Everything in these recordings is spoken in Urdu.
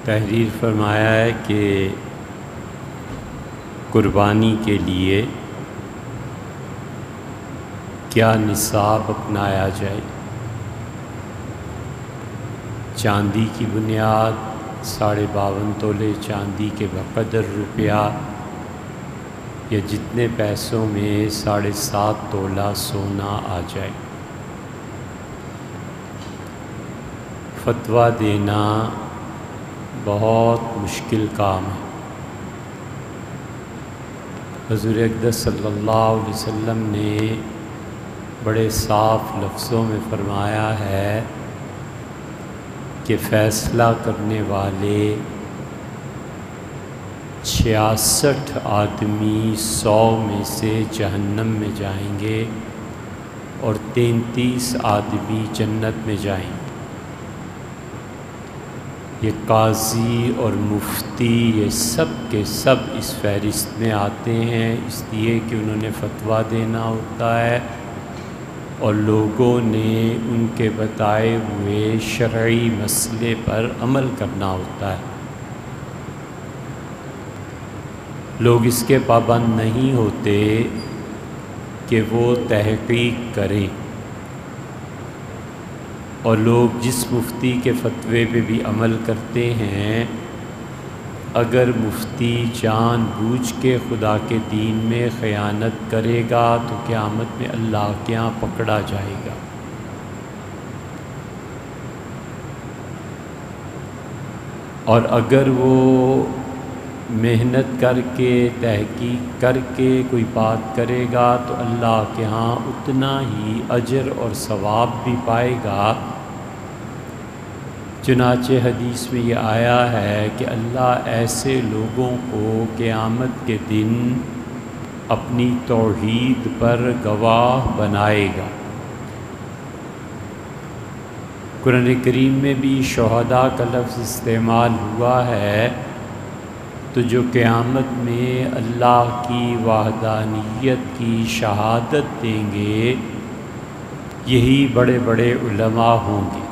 تحریر فرمایا ہے کہ قربانی کے لیے کیا نصاب اپنایا جائے۔ چاندی کی بنیاد 52.5 تولے چاندی کے بقدر روپیہ یا جتنے پیسوں میں 7.5 تولہ سونا آ جائے۔ فتویٰ دینا بہت مشکل کام ہے۔ حضور اقدس صلی اللہ علیہ وسلم نے بڑے صاف لفظوں میں فرمایا ہے کہ فیصلہ کرنے والے 66 آدمی 100 میں سے جہنم میں جائیں گے اور 33 آدمی جنت میں جائیں گے۔ یہ قاضی اور مفتی یہ سب کے سب اس فہرست میں آتے ہیں، اس لیے کہ انہوں نے فتویٰ دینا ہوتا ہے اور لوگوں نے ان کے بتائے ہوئے شرعی مسئلے پر عمل کرنا ہوتا ہے۔ لوگ اس کے پابند نہیں ہوتے کہ وہ تحقیق کریں، اور لوگ جس مفتی کے فتوے پہ بھی عمل کرتے ہیں، اگر مفتی جان بوجھ کے خدا کے دین میں خیانت کرے گا تو قیامت میں اللہ کے یہاں پکڑا جائے گا۔ اور اگر وہ محنت کر کے تحقیق کر کے کوئی بات کرے گا تو اللہ کے ہاں اتنا ہی اجر اور ثواب بھی پائے گا۔ چنانچہ حدیث میں یہ آیا ہے کہ اللہ ایسے لوگوں کو قیامت کے دن اپنی توحید پر گواہ بنائے گا۔ قرآن کریم میں بھی شہداء کا لفظ استعمال ہوا ہے، تو جو قیامت میں اللہ کی وحدانیت کی شہادت دیں گے یہی بڑے بڑے علماء ہوں گے۔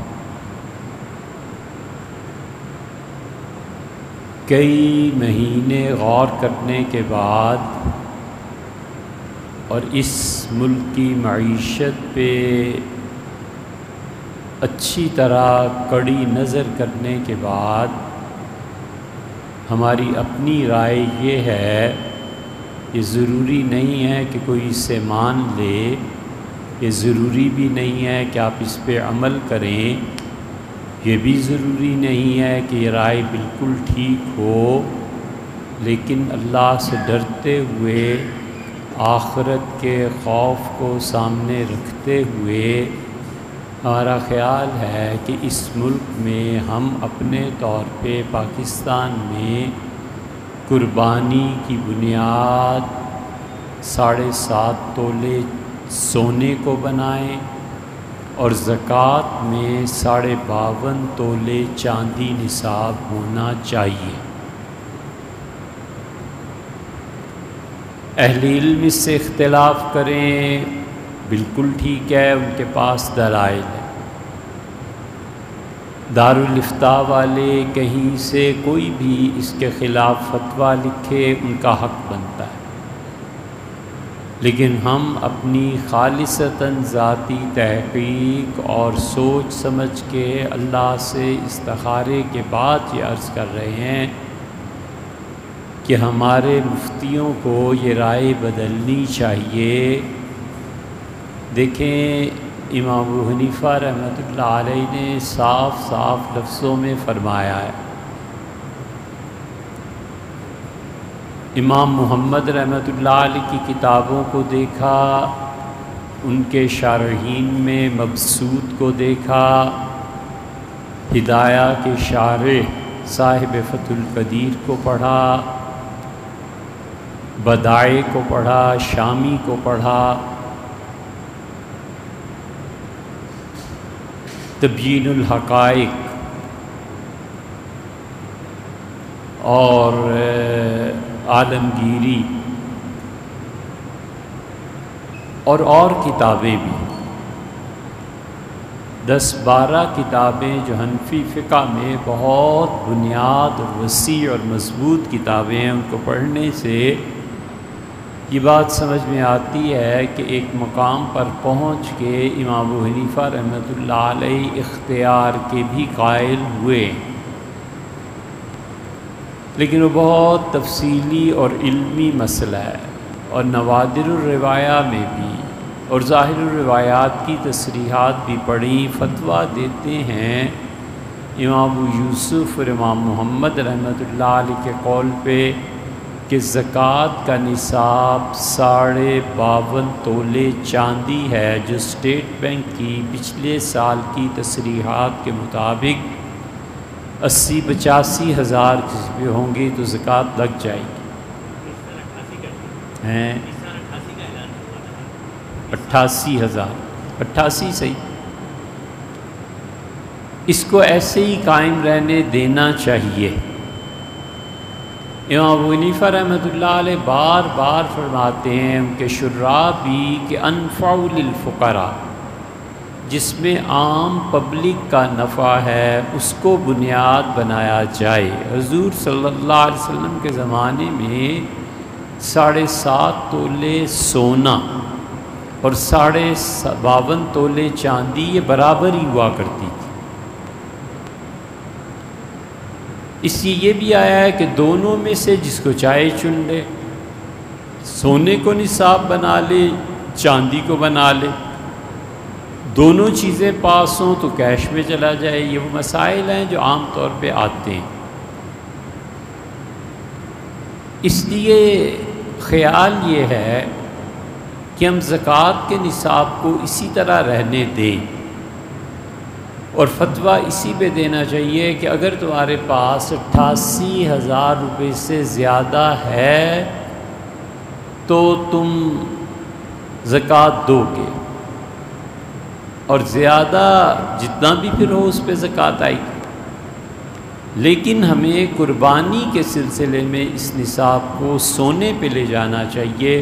کئی مہینے غور کرنے کے بعد اور اس ملک کی معیشت پہ اچھی طرح کڑی نظر کرنے کے بعد ہماری اپنی رائے یہ ہے کہ ضروری نہیں ہے کہ کوئی اسے مان لے، یہ ضروری بھی نہیں ہے کہ آپ اس پہ عمل کریں، یہ بھی ضروری نہیں ہے کہ یہ رائے بالکل ٹھیک ہو، لیکن اللہ سے ڈرتے ہوئے آخرت کے خوف کو سامنے رکھتے ہوئے ہمارا خیال ہے کہ اس ملک میں ہم اپنے طور پہ پاکستان میں قربانی کی بنیاد 7.5 تولے سونے کو بنائیں اور زکوٰۃ میں 52.5 تولے چاندی نصاب ہونا چاہیے۔ اہل علم اس سے اختلاف کریں، بالکل ٹھیک ہے، ان کے پاس دلائل ہے۔ دارالافتاء والے کہیں سے کوئی بھی اس کے خلاف فتویٰ لکھے، ان کا حق بنتا ہے، لیکن ہم اپنی خالصتاً ذاتی تحقیق اور سوچ سمجھ کے اللہ سے استخارے کے بعد یہ عرض کر رہے ہیں کہ ہمارے مفتیوں کو یہ رائے بدلنی چاہیے۔ دیکھیں، امام ابو حنیفہ رحمۃ اللہ علیہ نے صاف صاف لفظوں میں فرمایا ہے۔ امام محمد رحمۃ اللہ علیہ کی کتابوں کو دیکھا، ان کے شارحین میں مبسوط کو دیکھا، ہدایہ کے شارح صاحب فتح القدیر کو پڑھا، بدائع کو پڑھا، شامی کو پڑھا، تبیین الحقائق اور عالمگیری اور کتابیں بھی۔ 10-12 کتابیں جو حنفی فقہ میں بہت بنیاد اور وسیع اور مضبوط کتابیں ہیں، ان کو پڑھنے سے یہ بات سمجھ میں آتی ہے کہ ایک مقام پر پہنچ کے امام ابو حنیفہ رحمۃ اللہ علیہ اختیار کے بھی قائل ہوئے، لیکن وہ بہت تفصیلی اور علمی مسئلہ ہے، اور نوادر الروایہ میں بھی اور ظاہر الروایات کی تصریحات بھی پڑھی، فتویٰ دیتے ہیں امام ابو یوسف اور امام محمد رحمۃ اللہ علیہ کے قول پہ کہ زکوٰۃ کا نصاب 52.5 تولے چاندی ہے، جو اسٹیٹ بینک کی پچھلے سال کی تصریحات کے مطابق 80-85 ہزار قسمیں ہوں گی تو زکوٰۃ لگ جائے گی۔ ہیں 88,000، 88 صحیح۔ اس کو ایسے ہی قائم رہنے دینا چاہیے۔ امام ابو حنیفہ رحمۃ اللہ علیہ بار بار فرماتے ہیں ان کے شراح بھی کہ انفع للفقراء، جس میں عام پبلک کا نفع ہے اس کو بنیاد بنایا جائے۔ حضور صلی اللہ علیہ وسلم کے زمانے میں 7.5 تولے سونا اور 52.5 تولے چاندی یہ برابر ہی ہوا کرتی تھی۔ اس لیے یہ بھی آیا ہے کہ دونوں میں سے جس کو چاہے چن لے، سونے کو نصاب بنا لے، چاندی کو بنا لے، دونوں چیزیں پاس ہوں تو کیش میں چلا جائے۔ یہ وہ مسائل ہیں جو عام طور پہ آتے ہیں۔ اس لیے خیال یہ ہے کہ ہم زکوٰۃ کے نصاب کو اسی طرح رہنے دیں، اور فتویٰ اسی پہ دینا چاہیے کہ اگر تمہارے پاس 88,000 روپے سے زیادہ ہے تو تم زکوٰۃ دو گے، اور زیادہ جتنا بھی پھر ہو اس پہ زکوٰۃ آئے گی۔ لیکن ہمیں قربانی کے سلسلے میں اس نصاب کو سونے پہ لے جانا چاہیے۔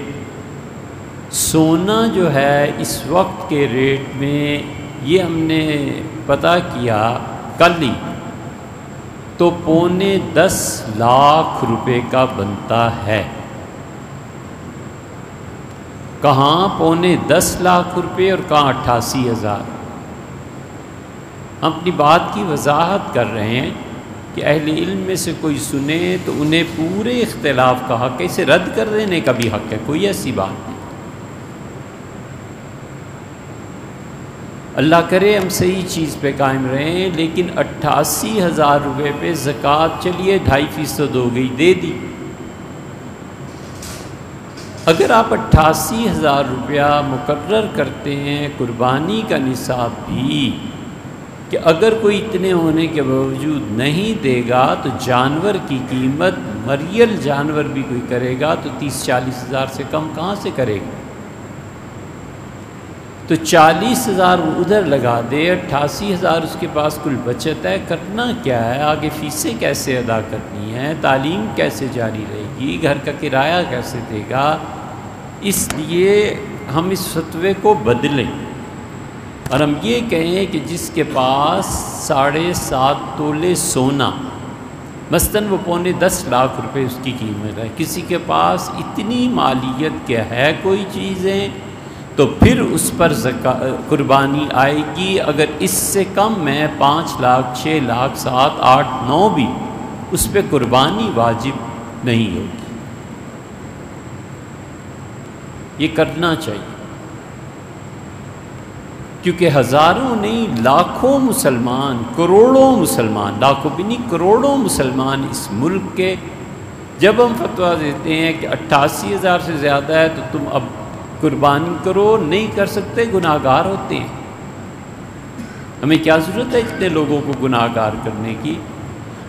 سونا جو ہے اس وقت کے ریٹ میں، یہ ہم نے پتہ کیا کل ہی، تو 9.25 لاکھ روپے کا بنتا ہے۔ کہاں 9.25 لاکھ روپے اور کہاں 88,000۔ ہم اپنی بات کی وضاحت کر رہے ہیں کہ اہل علم میں سے کوئی سنے تو انہیں پورے اختلاف کا حق ہے، اسے رد کر دینے کا بھی حق ہے، کوئی ایسی بات نہیں۔ اللہ کرے ہم صحیح چیز پہ قائم رہیں، لیکن 88,000 روپے پہ زکوٰۃ چلیے 2.5% ہو گئی، دے دی۔ اگر آپ 88,000 روپیہ مقرر کرتے ہیں قربانی کا نصاب بھی، کہ اگر کوئی اتنے ہونے کے باوجود نہیں دے گا تو جانور کی قیمت، مریل جانور بھی کوئی کرے گا تو 30-40 ہزار سے کم کہاں سے کرے گا؟ تو 40,000 ادھر لگا دے، 88,000 اس کے پاس کل بچت ہے۔ کرنا کیا ہے؟ آگے فیسیں کیسے ادا کرنی ہے، تعلیم کیسے جاری رہے گی، گھر کا کرایہ کیسے دے گا؟ اس لیے ہم اس فتوے کو بدلیں اور ہم یہ کہیں کہ جس کے پاس 7.5 تولے سونا، مثلاً وہ 9.25 لاکھ روپے اس کی قیمت ہے، کسی کے پاس اتنی مالیت کیا ہے کوئی چیزیں، تو پھر اس پر قربانی آئے گی۔ اگر اس سے کم ہے 5 لاکھ 6 لاکھ 7 8 9 بھی، اس پہ قربانی واجب نہیں ہوگی۔ یہ کرنا چاہیے، کیونکہ ہزاروں نہیں لاکھوں مسلمان، کروڑوں مسلمان، لاکھوں بھی نہیں کروڑوں مسلمان اس ملک کے، جب ہم فتویٰ دیتے ہیں کہ 88,000 سے زیادہ ہے تو تم اب قربانی کرو، نہیں کر سکتے گناہ گار ہوتے ہیں۔ ہمیں کیا ضرورت ہے اتنے لوگوں کو گناہ گار کرنے کی؟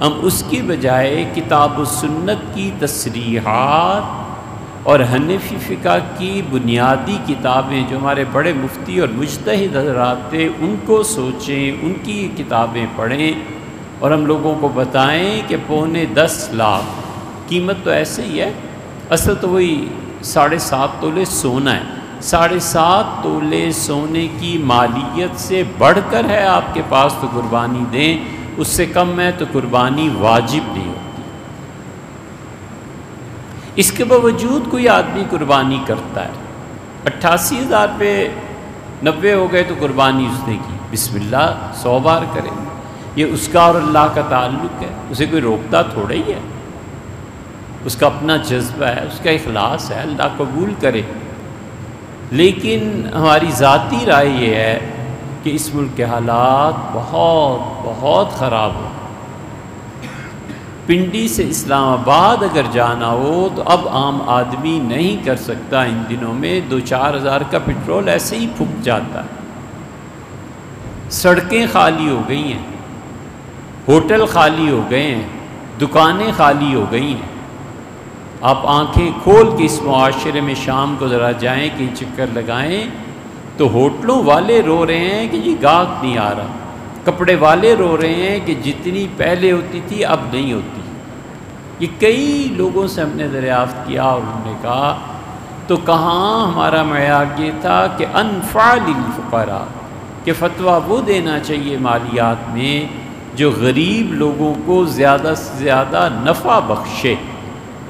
ہم اس کی بجائے کتاب و سنت کی تصریحات اور حنفی فقہ کی بنیادی کتابیں جو ہمارے بڑے مفتی اور مجتہد حضرات تھے ان کو سوچیں، ان کی کتابیں پڑھیں اور ہم لوگوں کو بتائیں کہ 9.25 لاکھ قیمت تو ایسے ہی ہے، اصل تو وہی 7.5 تولے سونا ہے۔ 7.5 تولے سونے کی مالیت سے بڑھ کر ہے آپ کے پاس تو قربانی دیں، اس سے کم ہے تو قربانی واجب نہیں ہوتی۔ اس کے باوجود کوئی آدمی قربانی کرتا ہے، 88,000 پہ 90 ہو گئے تو قربانی اس نے کی، بسم اللہ 100 بار کرے، یہ اس کا اور اللہ کا تعلق ہے، اسے کوئی روکتا تھوڑا ہی ہے، اس کا اپنا جذبہ ہے، اس کا اخلاص ہے، اللہ قبول کرے۔ لیکن ہماری ذاتی رائے یہ ہے کہ اس ملک کے حالات بہت بہت خراب ہو۔ پنڈی سے اسلام آباد اگر جانا ہو تو اب عام آدمی نہیں کر سکتا، ان دنوں میں 2-4 ہزار کا پیٹرول ایسے ہی پھک جاتا ہے۔ سڑکیں خالی ہو گئی ہیں، ہوٹل خالی ہو گئے ہیں، دکانیں خالی ہو گئی ہیں۔ آپ آنکھیں کھول کے اس معاشرے میں شام کو ذرا جائیں کہ چکر لگائیں تو ہوٹلوں والے رو رہے ہیں کہ جی گاہک نہیں آ رہا، کپڑے والے رو رہے ہیں کہ جتنی پہلے ہوتی تھی اب نہیں ہوتی۔ یہ کئی لوگوں سے ہم نے دریافت کیا اور انہوں نے کہا تو کہاں ہمارا معیار یہ تھا کہ انفع للفقراء، کہ فتویٰ وہ دینا چاہیے مالیات میں جو غریب لوگوں کو زیادہ سے زیادہ نفع بخشے۔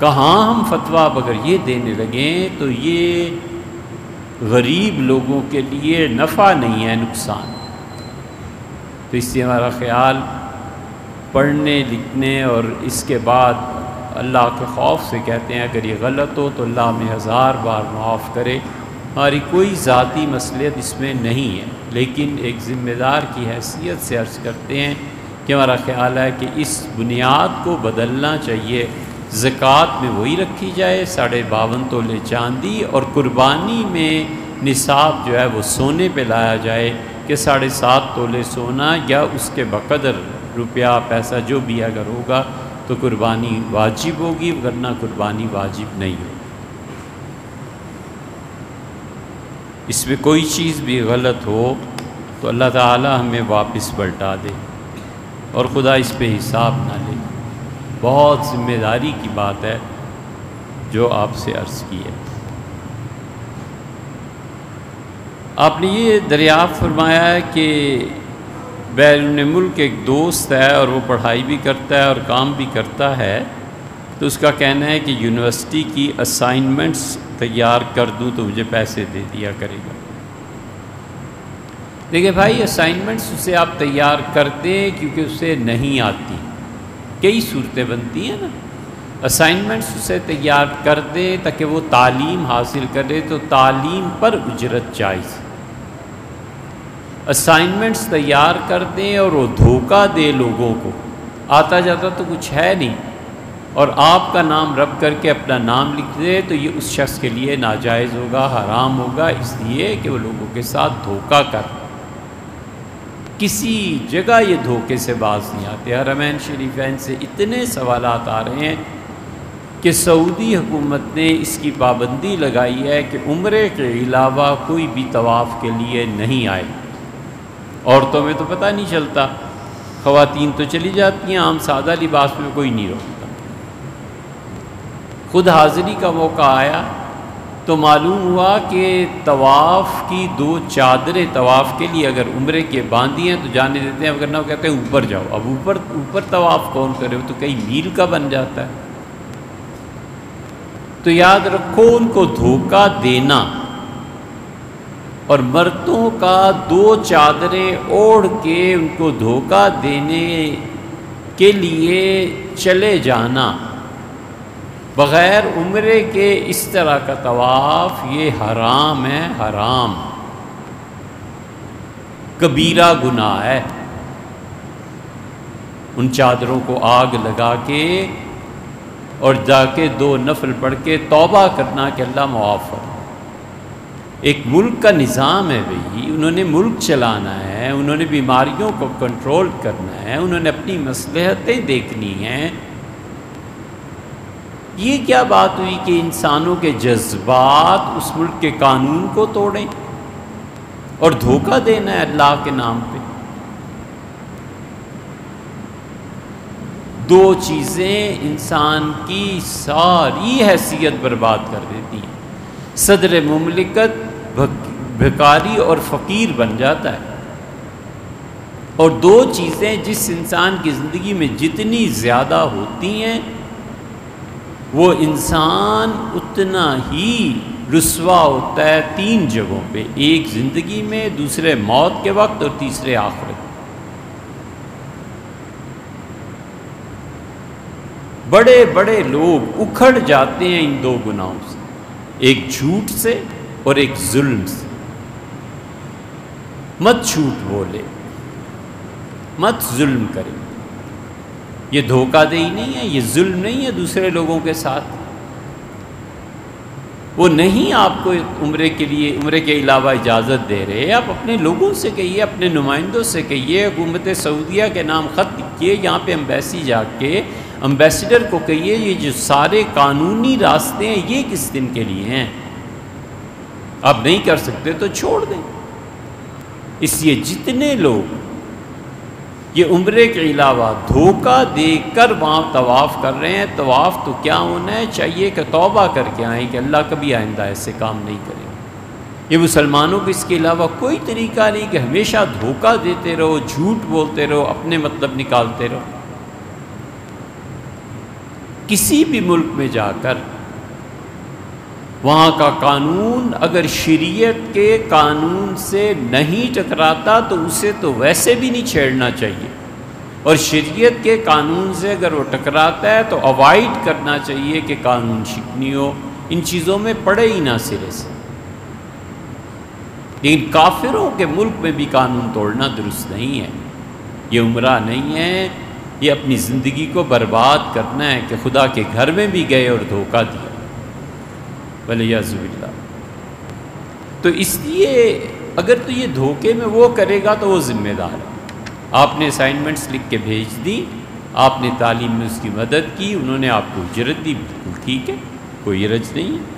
کہاں ہم فتویٰ اگر یہ دینے لگیں تو یہ غریب لوگوں کے لیے نفع نہیں ہے، نقصان۔ تو اس سے ہمارا خیال پڑھنے لکھنے اور اس کے بعد اللہ کے خوف سے کہتے ہیں اگر یہ غلط ہو تو اللہ ہمیں 1000 بار معاف کرے، ہماری کوئی ذاتی مصلحت اس میں نہیں ہے، لیکن ایک ذمہ دار کی حیثیت سے عرض کرتے ہیں کہ ہمارا خیال ہے کہ اس بنیاد کو بدلنا چاہیے۔ زکوٰۃ میں وہی رکھی جائے 52.5 تولے چاندی، اور قربانی میں نصاب جو ہے وہ سونے پہ لایا جائے کہ 7.5 تولے سونا یا اس کے بقدر روپیہ پیسہ جو بھی اگر ہوگا تو قربانی واجب ہوگی، ورنہ قربانی واجب نہیں ہوگی۔ اس میں کوئی چیز بھی غلط ہو تو اللہ تعالی ہمیں واپس پلٹا دے اور خدا اس پہ حساب نہ لے۔ بہت ذمہ داری کی بات ہے جو آپ سے عرض کی ہے۔ آپ نے یہ دریافت فرمایا ہے کہ بیرون ملک ایک دوست ہے اور وہ پڑھائی بھی کرتا ہے اور کام بھی کرتا ہے، تو اس کا کہنا ہے کہ یونیورسٹی کی اسائنمنٹس تیار کر دوں تو مجھے پیسے دے دیا کرے گا۔ دیکھیں بھائی، اسائنمنٹس اسے آپ تیار کر دیں کیونکہ اسے نہیں آتی، کئی صورتیں بنتی ہیں نا، اسائنمنٹس اسے تیار کر دیں تاکہ وہ تعلیم حاصل کرے تو تعلیم پر اجرت جائز۔ اسائنمنٹس تیار کر دیں اور وہ دھوکہ دے لوگوں کو، آتا جاتا تو کچھ ہے نہیں، اور آپ کا نام رب کر کے اپنا نام لکھ دے تو یہ اس شخص کے لیے ناجائز ہوگا، حرام ہوگا، اس لیے کہ وہ لوگوں کے ساتھ دھوکہ کر۔ کسی جگہ یہ دھوکے سے باز نہیں آتے۔ حرمین شریفین سے اتنے سوالات آ رہے ہیں کہ سعودی حکومت نے اس کی پابندی لگائی ہے کہ عمرے کے علاوہ کوئی بھی طواف کے لیے نہیں آئے۔ عورتوں میں تو پتہ نہیں چلتا، خواتین تو چلی جاتی ہیں، عام سادہ لباس میں کوئی نہیں روکتا۔ خود حاضری کا موقع آیا تو معلوم ہوا کہ طواف کی 2 چادریں طواف کے لیے اگر عمرے کے باندھی ہیں تو جانے دیتے ہیں، اگر نہ وہ کہتے ہیں اوپر جاؤ۔ اب اوپر طواف کون کرے، وہ تو کئی میل کا بن جاتا ہے۔ تو یاد رکھو، ان کو دھوکہ دینا اور مردوں کا 2 چادریں اوڑھ کے ان کو دھوکہ دینے کے لیے چلے جانا بغیر عمرے کے اس طرح کا طواف، یہ حرام ہے، حرام، کبیرہ گناہ ہے۔ ان چادروں کو آگ لگا کے اور جا کے 2 نفل پڑھ کے توبہ کرنا کہ اللہ معاف فرما۔ ایک ملک کا نظام ہے بھئی، انہوں نے ملک چلانا ہے، انہوں نے بیماریوں کو کنٹرول کرنا ہے، انہوں نے اپنی مصلحتیں دیکھنی ہیں۔ یہ کیا بات ہوئی کہ انسانوں کے جذبات اس ملک کے قانون کو توڑیں اور دھوکہ دینا ہے اللہ کے نام پہ؟ 2 چیزیں انسان کی ساری حیثیت برباد کر دیتی ہیں، صدر مملکت بھکاری اور فقیر بن جاتا ہے۔ اور دو چیزیں جس انسان کی زندگی میں جتنی زیادہ ہوتی ہیں وہ انسان اتنا ہی رسوا ہوتا ہے تین جگہوں پہ، ایک زندگی میں، دوسرے موت کے وقت، اور تیسرے آخرت۔ بڑے بڑے لوگ اکھڑ جاتے ہیں ان دو گناہوں سے، ایک جھوٹ سے اور ایک ظلم سے۔ مت جھوٹ بولے، مت ظلم کرے، یہ دھوکہ دہی نہیں ہے، یہ ظلم نہیں ہے دوسرے لوگوں کے ساتھ۔ وہ نہیں آپ کو عمرے کے لیے، عمرے کے علاوہ اجازت دے رہے، آپ اپنے لوگوں سے کہیے، اپنے نمائندوں سے کہیے، حکومت سعودیہ کے نام خط لکھیے، یہاں پہ ایمبیسی جا کے امبیسڈر کو کہیے یہ جو سارے قانونی راستے ہیں یہ کس دن کے لیے ہیں، آپ نہیں کر سکتے تو چھوڑ دیں۔ اس لیے جتنے لوگ یہ عمرے کے علاوہ دھوکہ دے کر وہاں طواف کر رہے ہیں، طواف تو کیا ہونا ہے، چاہیے کہ توبہ کر کے آئیں کہ اللہ کبھی آئندہ ایسے کام نہیں کریں گے۔ یہ مسلمانوں کو اس کے علاوہ کوئی طریقہ نہیں کہ ہمیشہ دھوکہ دیتے رہو، جھوٹ بولتے رہو، اپنے مطلب نکالتے رہو۔ کسی بھی ملک میں جا کر وہاں کا قانون اگر شریعت کے قانون سے نہیں ٹکراتا تو اسے تو ویسے بھی نہیں چھیڑنا چاہیے، اور شریعت کے قانون سے اگر وہ ٹکراتا ہے تو اوائڈ کرنا چاہیے کہ قانون شکنی ہو، ان چیزوں میں پڑے ہی نہ سرے سے۔ لیکن کافروں کے ملک میں بھی قانون توڑنا درست نہیں ہے، یہ عمرہ نہیں ہے، یہ اپنی زندگی کو برباد کرنا ہے کہ خدا کے گھر میں بھی گئے اور دھوکہ دیا، ولیعذ باللہ۔ تو اس لیے اگر تو یہ دھوکے میں وہ کرے گا تو وہ ذمہ دار ہے۔ آپ نے اسائنمنٹس لکھ کے بھیج دی، آپ نے تعلیم میں اس کی مدد کی، انہوں نے آپ کو اجرت دی، بالکل ٹھیک ہے، کوئی حرج نہیں ہے۔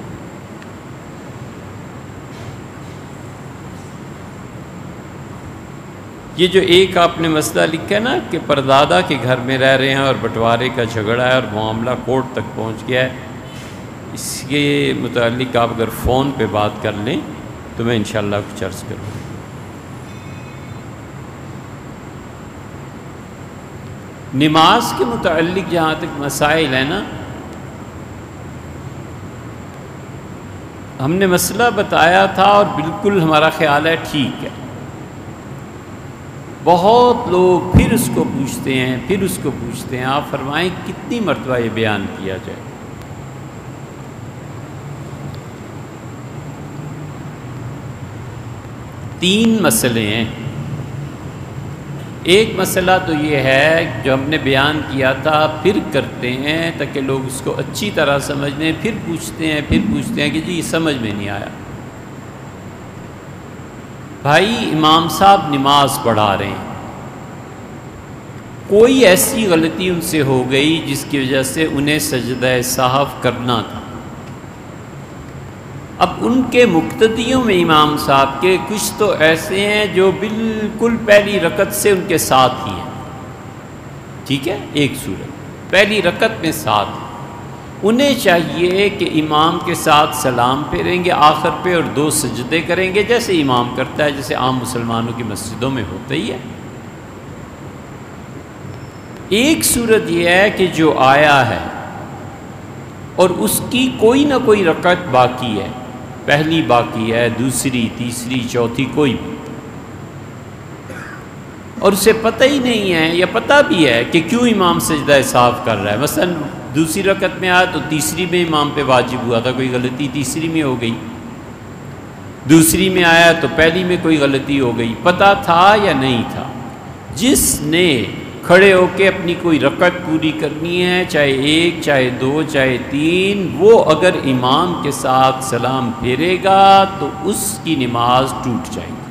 یہ جو ایک آپ نے مسئلہ لکھا ہے نا کہ پردادا کے گھر میں رہ رہے ہیں اور بٹوارے کا جھگڑا ہے اور معاملہ کورٹ تک پہنچ گیا ہے، اس کے متعلق آپ اگر فون پہ بات کر لیں تو میں انشاءاللہ کچھ عرض کروں۔ نماز کے متعلق جہاں تک مسائل ہیں نا، ہم نے مسئلہ بتایا تھا اور بالکل ہمارا خیال ہے ٹھیک ہے۔ بہت لوگ پھر اس کو پوچھتے ہیں، پھر اس کو پوچھتے ہیں، آپ فرمائیں کتنی مرتبہ یہ بیان کیا جائے؟ تین مسئلے ہیں۔ ایک مسئلہ تو یہ ہے جو ہم نے بیان کیا تھا، پھر کرتے ہیں تاکہ لوگ اس کو اچھی طرح سمجھ لیں، پھر پوچھتے ہیں کہ جی یہ سمجھ میں نہیں آیا۔ بھائی امام صاحب نماز پڑھا رہے ہیں، کوئی ایسی غلطی ان سے ہو گئی جس کی وجہ سے انہیں سجدہ سہو کرنا تھا۔ اب ان کے مقتدیوں میں امام صاحب کے کچھ تو ایسے ہیں جو بالکل پہلی رکعت سے ان کے ساتھ ہی ہیں، ٹھیک ہے، ایک صورت پہلی رکعت میں ساتھ ہیں، انہیں چاہیے کہ امام کے ساتھ سلام پھیریں گے آخر پہ اور 2 سجدے کریں گے جیسے امام کرتا ہے، جیسے عام مسلمانوں کی مسجدوں میں ہوتا ہی ہے۔ ایک صورت یہ ہے کہ جو آیا ہے اور اس کی کوئی نہ کوئی رکعت باقی ہے، پہلی باقی ہے، دوسری، تیسری، چوتھی، کوئی بھی، اور اسے پتہ ہی نہیں ہے یا پتہ بھی ہے کہ کیوں امام سجدہ سہو کر رہا ہے، مثلا دوسری رکعت میں آیا تو تیسری میں امام پہ واجب ہوا تھا، کوئی غلطی تیسری میں ہو گئی، دوسری میں آیا تو پہلی میں کوئی غلطی ہو گئی، پتہ تھا یا نہیں تھا؟ جس نے کھڑے ہو کے اپنی کوئی رکعت پوری کرنی ہے، چاہے 1، چاہے 2، چاہے 3، وہ اگر امام کے ساتھ سلام پھیرے گا تو اس کی نماز ٹوٹ جائے گی،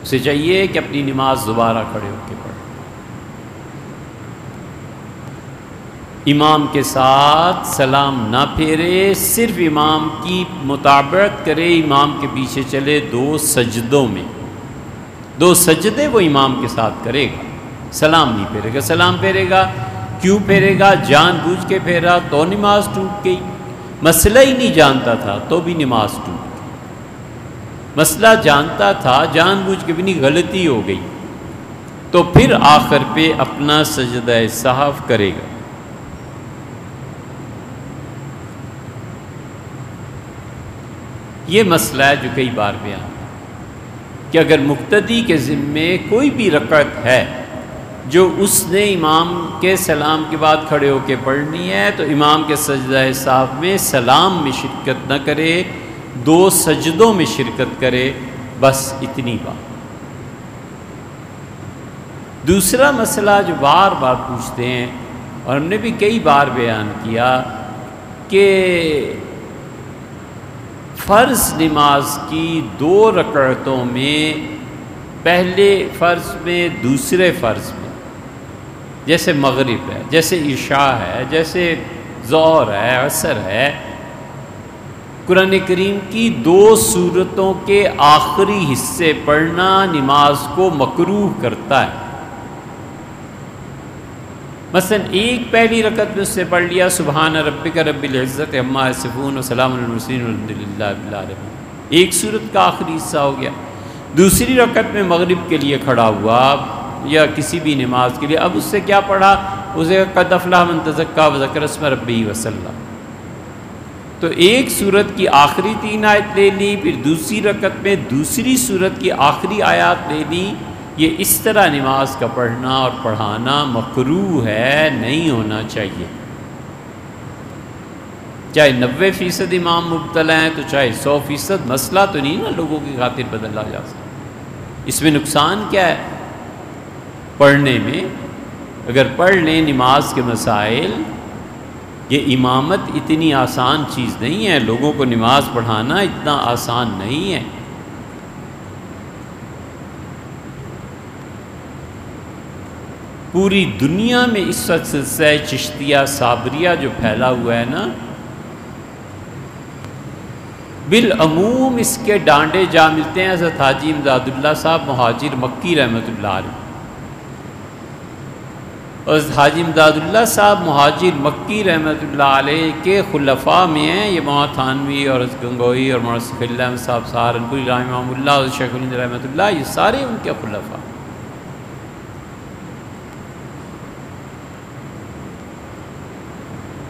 اسے چاہیے کہ اپنی نماز دوبارہ کھڑے ہو کے پڑھے، امام کے ساتھ سلام نہ پھیرے، صرف امام کی مطابقت کرے، امام کے پیچھے چلے 2 سجدوں میں، 2 سجدے وہ امام کے ساتھ کرے گا، سلام نہیں پھیرے گا۔ سلام پھیرے گا، کیوں پھیرے گا؟ جان بوجھ کے پھیرا تو نماز ٹوٹ گئی، مسئلہ ہی نہیں جانتا تھا تو بھی نماز ٹوٹ گئی، مسئلہ جانتا تھا جان بوجھ کے بھی نہیں، غلطی ہو گئی تو پھر آخر پہ اپنا سجدہ سہو کرے گا۔ یہ مسئلہ ہے جو کئی بار بیان کہ اگر مقتدی کے ذمے کوئی بھی رکعت ہے جو اس نے امام کے سلام کے بعد کھڑے ہو کے پڑھنی ہے تو امام کے سجدہ سہو میں سلام میں شرکت نہ کرے، 2 سجدوں میں شرکت کرے، بس اتنی بات۔ دوسرا مسئلہ جو بار بار پوچھتے ہیں اور ہم نے بھی کئی بار بیان کیا کہ فرض نماز کی 2 رکعتوں میں، پہلے فرض میں دوسرے فرض میں، جیسے مغرب ہے، جیسے عشاء ہے، جیسے ظہر ہے، عصر ہے، قرآن کریم کی 2 سورتوں کے آخری حصے پڑھنا نماز کو مکروہ کرتا ہے۔ مثلا ایک پہلی رکعت میں اس سے پڑھ لیا سبحان ربک رب العزت عما یصفون وسلام علی المرسلین والحمد للہ رب العالمین، ایک سورت کا آخری حصہ ہو گیا۔ دوسری رکعت میں مغرب کے لیے کھڑا ہوا یا کسی بھی نماز کے لیے، اب اس سے کیا پڑھا؟ اسے قد افلح من تزکیٰ وذکر اسم ربہ وصلی، تو ایک سورت کی آخری 3 آیت لے لی، پھر دوسری رکعت میں دوسری سورت کی آخری آیات لے لی۔ یہ اس طرح نماز کا پڑھنا اور پڑھانا مکروہ ہے، نہیں ہونا چاہیے۔ چاہے 90% امام مبتلا ہیں تو چاہے 100%، مسئلہ تو نہیں نا لوگوں کی خاطر بدلا جا سکتا۔ اس میں نقصان کیا ہے پڑھنے میں؟ اگر پڑھ لیں نماز کے مسائل، یہ امامت اتنی آسان چیز نہیں ہے، لوگوں کو نماز پڑھانا اتنا آسان نہیں ہے۔ پوری دنیا میں اس وقت سلسلہ چشتیہ صابریہ جو پھیلا ہوا ہے نا، بالعموم اس کے ڈانڈے جا ملتے ہیں حضرت حاجی امداد اللہ صاحب مہاجر مکی رحمۃ اللہ علیہ۔ حضرت حاجی امداد اللہ صاحب مہاجر مکی رحمۃ اللہ علیہ کے خلفاء میں ہیں، یہ مولانا تھانوی اور گنگوئی اور مولانا صفی اللہ احمد صاحب سہارنپوری رحمہ اللہ اور شیخ الہند رحمۃ اللہ، یہ سارے ان کے خلفاء۔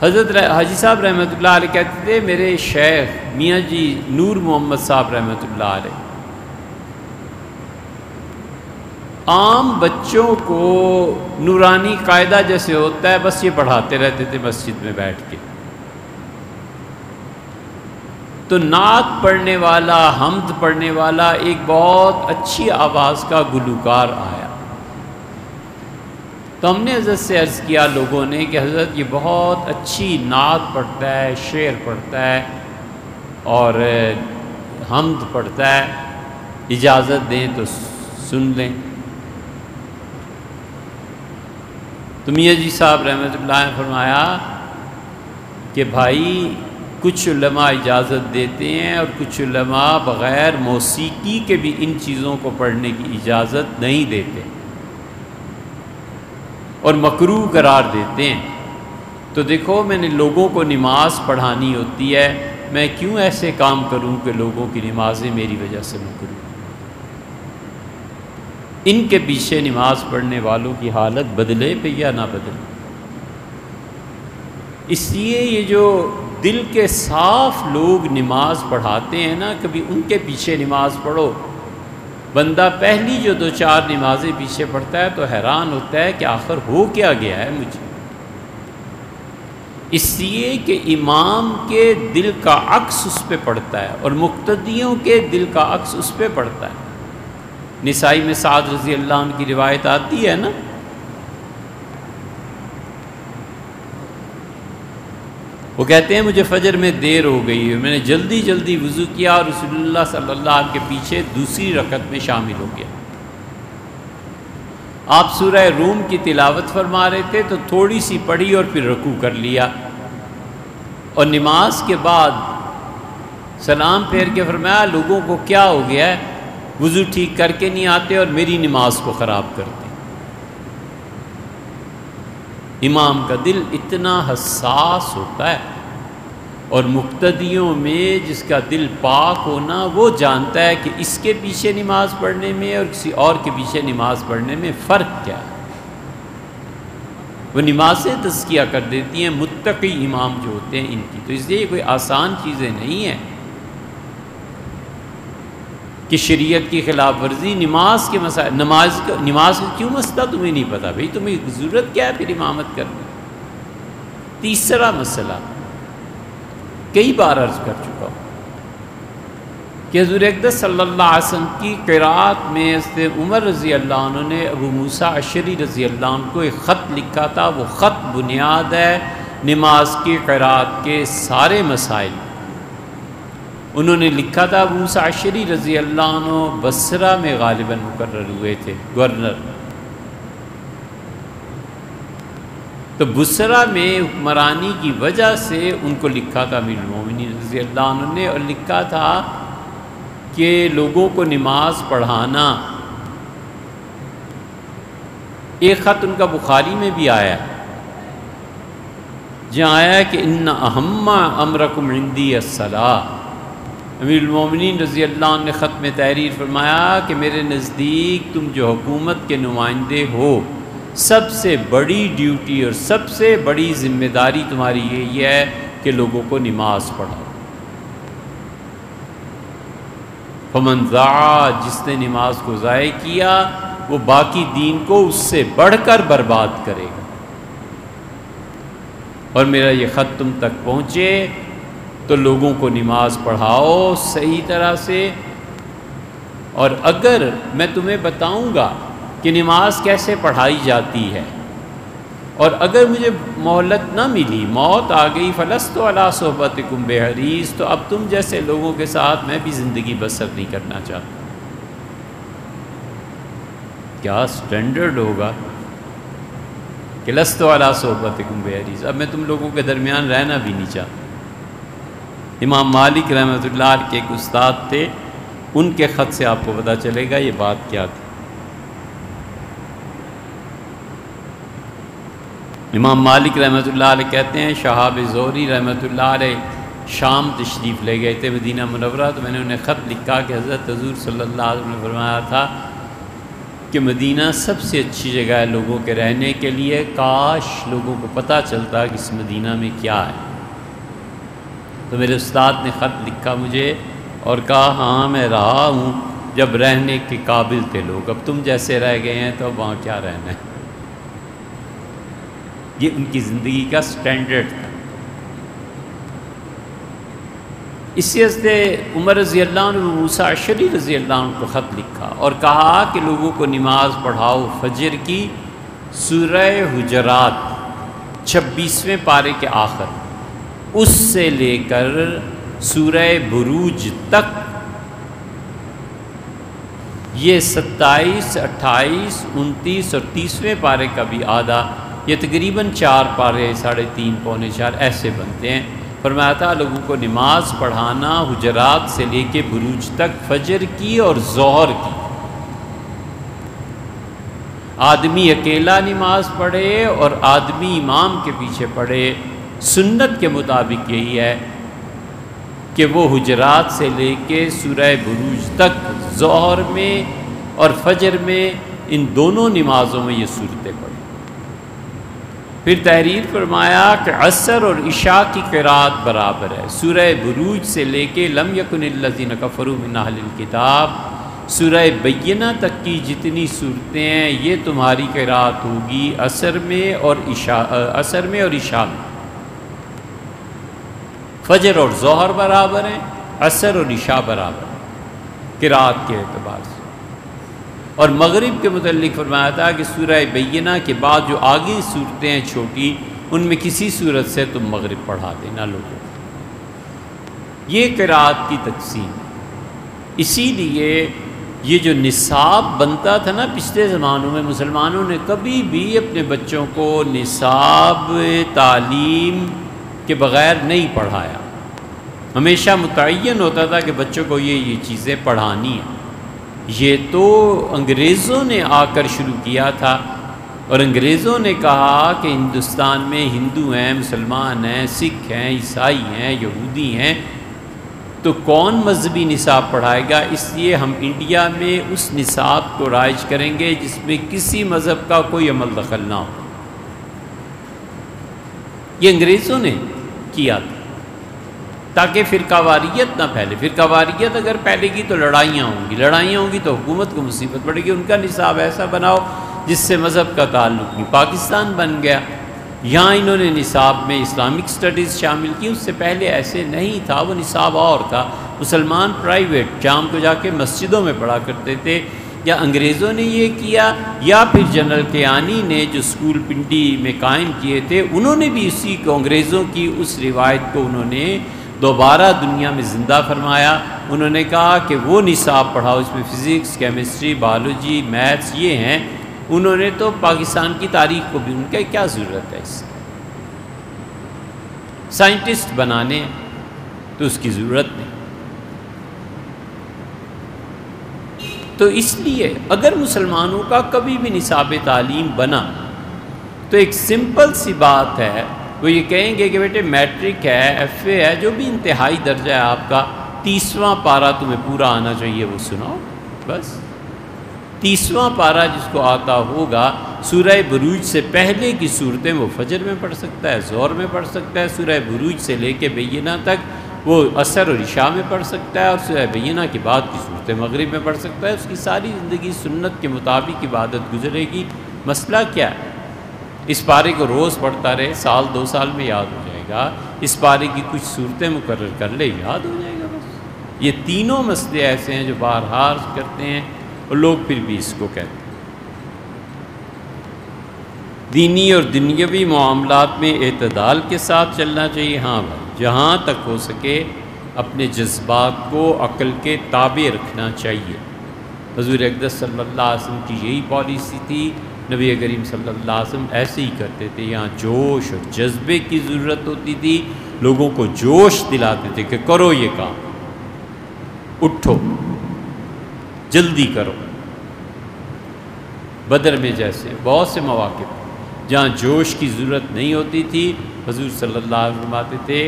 حضرت حاجی صاحب رحمۃ اللہ علیہ کہتے تھے میرے شیخ میاں جی نور محمد صاحب رحمۃ اللہ علیہ عام بچوں کو نورانی قاعدہ جیسے ہوتا ہے بس یہ پڑھاتے رہتے تھے مسجد میں بیٹھ کے۔ تو نعت پڑھنے والا، حمد پڑھنے والا ایک بہت اچھی آواز کا گلوکار آیا، تو ہم نے حضرت سے عرض کیا لوگوں نے کہ حضرت یہ بہت اچھی نعت پڑھتا ہے، شعر پڑھتا ہے اور حمد پڑھتا ہے، اجازت دیں تو سن لیں۔ تو میاں جی صاحب رحمۃ اللہ نے فرمایا کہ بھائی کچھ علماء اجازت دیتے ہیں اور کچھ علماء بغیر موسیقی کے بھی ان چیزوں کو پڑھنے کی اجازت نہیں دیتے اور مکروہ قرار دیتے ہیں۔ تو دیکھو میں نے لوگوں کو نماز پڑھانی ہوتی ہے، میں کیوں ایسے کام کروں کہ لوگوں کی نمازیں میری وجہ سے مکروہ؟ ان کے پیچھے نماز پڑھنے والوں کی حالت بدلے پہ یا نہ بدلے۔ اس لیے یہ جو دل کے صاف لوگ نماز پڑھاتے ہیں نا، کبھی ان کے پیچھے نماز پڑھو۔ بندہ پہلی جو 2-4 نمازیں پیچھے پڑھتا ہے تو حیران ہوتا ہے کہ آخر ہو کیا گیا ہے مجھے، اس لیے کہ امام کے دل کا عکس اس پہ پڑتا ہے اور مقتدیوں کے دل کا عکس اس پہ پڑتا ہے۔ نسائی میں سعد رضی اللہ عنہ کی روایت آتی ہے نا، وہ کہتے ہیں مجھے فجر میں دیر ہو گئی، میں نے جلدی جلدی وضو کیا اور رسول اللہ صلی اللہ علیہ وسلم کے پیچھے دوسری رکعت میں شامل ہو گیا۔ آپ سورہ روم کی تلاوت فرما رہے تھے تو تھوڑی سی پڑھی اور پھر رکوع کر لیا، اور نماز کے بعد سلام پھیر کے فرمایا لوگوں کو کیا ہو گیا ہے، وضو ٹھیک کر کے نہیں آتے اور میری نماز کو خراب کرتے۔ امام کا دل اتنا حساس ہوتا ہے اور مقتدیوں میں جس کا دل پاک ہونا وہ جانتا ہے کہ اس کے پیچھے نماز پڑھنے میں اور کسی اور کے پیچھے نماز پڑھنے میں فرق کیا ہے۔ وہ نمازیں تزکیہ کر دیتی ہیں متقی امام جو ہوتے ہیں ان کی۔ تو اس لیے یہ کوئی آسان چیزیں نہیں ہیں کہ شریعت کی خلاف ورزی نماز کے مسائل، نماز کا کیوں مسئلہ تمہیں نہیں پتہ؟ بھئی تمہیں ضرورت کیا ہے پھر امامت کرنے؟ تیسرا مسئلہ کئی بار عرض کر چکا ہوں کہ حضور اقدس صلی اللہ علیہ وسلم کی قرات میں حضرت عمر رضی اللہ عنہ نے ابو موسیٰ اشعری رضی اللہ عنہ کو ایک خط لکھا تھا۔ وہ خط بنیاد ہے نماز کی قرات کے سارے مسائل۔ انہوں نے لکھا تھا، ابو موسیٰ اشعری رضی اللہ عنہ بصرہ میں غالباً مقرر ہوئے تھے، گورنر۔ تو بصرہ میں حکمرانی کی وجہ سے ان کو لکھا تھا امیر المومنین رضی اللہ عنہ نے، اور لکھا تھا کہ لوگوں کو نماز پڑھانا۔ ایک خط ان کا بخاری میں بھی آیا جہاں آیا کہ ان اہم امرکم عندی الصلاۃ۔ امیر المومنین رضی اللہ عنہ نے خط میں تحریر فرمایا کہ میرے نزدیک تم جو حکومت کے نمائندے ہو، سب سے بڑی ڈیوٹی اور سب سے بڑی ذمہ داری تمہاری یہی ہے کہ لوگوں کو نماز پڑھاؤ۔ فمن ضاع، جس نے نماز کو ضائع کیا وہ باقی دین کو اس سے بڑھ کر برباد کرے گا۔ اور میرا یہ خط تم تک پہنچے تو لوگوں کو نماز پڑھاؤ صحیح طرح سے۔ اور اگر میں تمہیں بتاؤں گا کہ نماز کیسے پڑھائی جاتی ہے، اور اگر مجھے مہلت نہ ملی، موت آ گئی، فلست علی صحبتکم بحریص، تو اب تم جیسے لوگوں کے ساتھ میں بھی زندگی بسر نہیں کرنا چاہتا۔ کیا سٹینڈرڈ ہوگا کہ لست علی صحبتکم بحریص، اب میں تم لوگوں کے درمیان رہنا بھی نہیں چاہتا۔ امام مالک رحمۃ اللہ علیہ کے ایک استاد تھے، ان کے خط سے آپ کو پتہ چلے گا یہ بات کیا تھی۔ امام مالک رحمۃ اللہ علیہ کہتے ہیں شہاب زہری رحمۃ اللہ علیہ شام تشریف لے گئے تھے مدینہ منورہ، تو میں نے انہیں خط لکھا کہ حضرت حضور صلی اللہ علیہ وسلم نے فرمایا تھا کہ مدینہ سب سے اچھی جگہ ہے لوگوں کے رہنے کے لیے، کاش لوگوں کو پتہ چلتا کہ اس مدینہ میں کیا ہے۔ تو میرے استاد نے خط لکھا مجھے اور کہا ہاں میں رہا ہوں جب رہنے کے قابل تھے لوگ، اب تم جیسے رہ گئے ہیں تو اب وہاں کیا رہنا ہے۔ یہ ان کی زندگی کا سٹینڈرڈ تھا۔ اسی واسطے عمر رضی اللہ عنہ موسیٰ اشعری رضی اللہ عنہ کو خط لکھا اور کہا کہ لوگوں کو نماز پڑھاؤ فجر کی، سورہ حجرات 26ویں پارے کے آخر، اس سے لے کر سورہ بروج تک، یہ 27، 28، 29 اور 30ویں پارے کا بھی آدھا، یہ تقریباً 4 پارے، 3.5، پونے 4 ایسے بنتے ہیں۔ فرمایا تھا لوگوں کو نماز پڑھانا حجرات سے لے کے بروج تک، فجر کی اور ظہر کی۔ آدمی اکیلا نماز پڑھے اور آدمی امام کے پیچھے پڑھے، سنت کے مطابق یہی ہے کہ وہ حجرات سے لے کے سورہ بروج تک ظہر میں اور فجر میں ان دونوں نمازوں میں یہ صورتیں پڑھیں۔ پھر تحریر فرمایا کہ عصر اور عشاء کی قرات برابر ہے، سورہ بروج سے لے کے لم یکن الذین کفروا من اہل الکتاب، سورہ بینہ تک کی جتنی صورتیں ہیں یہ تمہاری قرات ہوگی عصر میں اور عشاء میں۔ فجر اور ظہر برابر ہیں، عصر اور عشاء برابر ہیں قرات کے اعتبار سے۔ اور مغرب کے متعلق فرمایا تھا کہ سورہ بینہ کے بعد جو آگے صورتیں ہیں چھوٹی، ان میں کسی صورت سے تم مغرب پڑھا دینا لوگوں کو۔ یہ قرات کی تقسیم۔ اسی لیے یہ جو نصاب بنتا تھا نا پچھلے زمانوں میں، مسلمانوں نے کبھی بھی اپنے بچوں کو نصاب تعلیم کے بغیر نہیں پڑھایا۔ ہمیشہ متعین ہوتا تھا کہ بچوں کو یہ چیزیں پڑھانی ہیں۔ یہ تو انگریزوں نے آ کر شروع کیا تھا اور انگریزوں نے کہا کہ ہندوستان میں ہندو ہیں، مسلمان ہیں، سکھ ہیں، عیسائی ہیں، یہودی ہیں، تو کون مذہبی نصاب پڑھائے گا؟ اس لیے ہم انڈیا میں اس نصاب کو رائج کریں گے جس میں کسی مذہب کا کوئی عمل دخل نہ ہو۔ یہ انگریزوں نے کیا تھا تاکہ فرقہ واریت نہ پھیلے۔ فرقہ واریت اگر پھیلے گی تو لڑائیاں ہوں گی تو حکومت کو مصیبت پڑے گی۔ ان کا نصاب ایسا بناؤ جس سے مذہب کا تعلق نہیں۔ پاکستان بن گیا، یہاں انہوں نے نصاب میں اسلامک سٹڈیز شامل کی، اس سے پہلے ایسے نہیں تھا، وہ نصاب اور تھا۔ مسلمان پرائیویٹ شام کو جا کے مسجدوں میں پڑھا کرتے تھے۔ یا انگریزوں نے یہ کیا یا پھر جنرل کیانی نے جو اسکول پنڈی میں قائم کیے تھے، انہوں نے بھی اسی کو، انگریزوں کی اس روایت کو انہوں نے دوبارہ دنیا میں زندہ فرمایا۔ انہوں نے کہا کہ وہ نصاب پڑھاؤ، اس میں فزکس، کیمسٹری، بایولوجی، میتھس یہ ہیں۔ انہوں نے تو پاکستان کی تاریخ کو بھی، ان کا کیا ضرورت ہے اس سے؟ سائنٹسٹ بنانے تو اس کی ضرورت نہیں۔ تو اس لیے اگر مسلمانوں کا کبھی بھی نصاب تعلیم بنا تو ایک سمپل سی بات ہے، وہ یہ کہیں گے کہ بیٹے میٹرک ہے، ایف اے ہے، جو بھی انتہائی درجہ ہے آپ کا، 30واں پارہ تمہیں پورا آنا چاہیے، وہ سناؤ بس۔ 30واں پارہ جس کو آتا ہوگا، سورہ بروج سے پہلے کی صورتیں وہ فجر میں پڑھ سکتا ہے، ظہر میں پڑھ سکتا ہے، سورہ بروج سے لے کے بینہ تک وہ عصر اور عشاء میں پڑھ سکتا ہے، اور سورہ بینہ کے بعد کی صورتیں مغرب میں پڑھ سکتا ہے۔ اس کی ساری زندگی سنت کے مطابق عبادت گزرے گی۔ مسئلہ کیا ہے؟ اس پارے کو روز پڑھتا رہے، سال 2 سال میں یاد ہو جائے گا۔ اس پارے کی کچھ صورتیں مقرر کر لے، یاد ہو جائے گا بس۔ یہ تینوں مسئلے ایسے ہیں جو بارہا کرتے ہیں اور لوگ پھر بھی اس کو کہتے ہیں۔ دینی اور دنیاوی معاملات میں اعتدال کے ساتھ چلنا چاہیے۔ ہاں بھائی، جہاں تک ہو سکے اپنے جذبات کو عقل کے تابع رکھنا چاہیے۔ حضور اقدس صلی اللہ علیہ وسلم کی یہی پالیسی تھی، نبی کریم صلی اللہ علیہ وسلم ایسے ہی کرتے تھے۔ یہاں جوش اور جذبے کی ضرورت ہوتی تھی، لوگوں کو جوش دلاتے تھے کہ کرو یہ کام، اٹھو، جلدی کرو۔ بدر میں جیسے بہت سے مواقع جہاں جوش کی ضرورت نہیں ہوتی تھی، حضور صلی اللہ علیہ وسلم آتے تھے،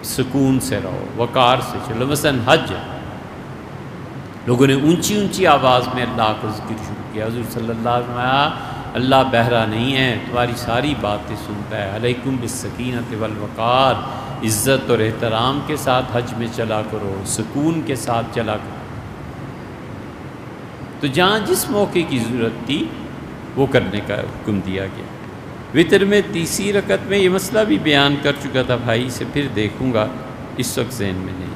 سکون سے رہو، وقار سے چلو۔ مثلا حج، لوگوں نے اونچی اونچی آواز میں اللہ کو ذکر شروع کیا۔ حضور صلی اللہ علیہ وسلم آیا، اللہ بہرا نہیں ہے، تمہاری ساری باتیں سنتا ہے۔ علیکم بالسکینۃ والوقار، عزت اور احترام کے ساتھ حج میں چلا کرو، سکون کے ساتھ چلا کرو۔ تو جہاں جس موقع کی ضرورت تھی وہ کرنے کا حکم دیا گیا۔ وتر میں تیسری رکعت میں یہ مسئلہ بھی بیان کر چکا تھا بھائی، سے پھر دیکھوں گا، اس وقت ذہن میں نہیں۔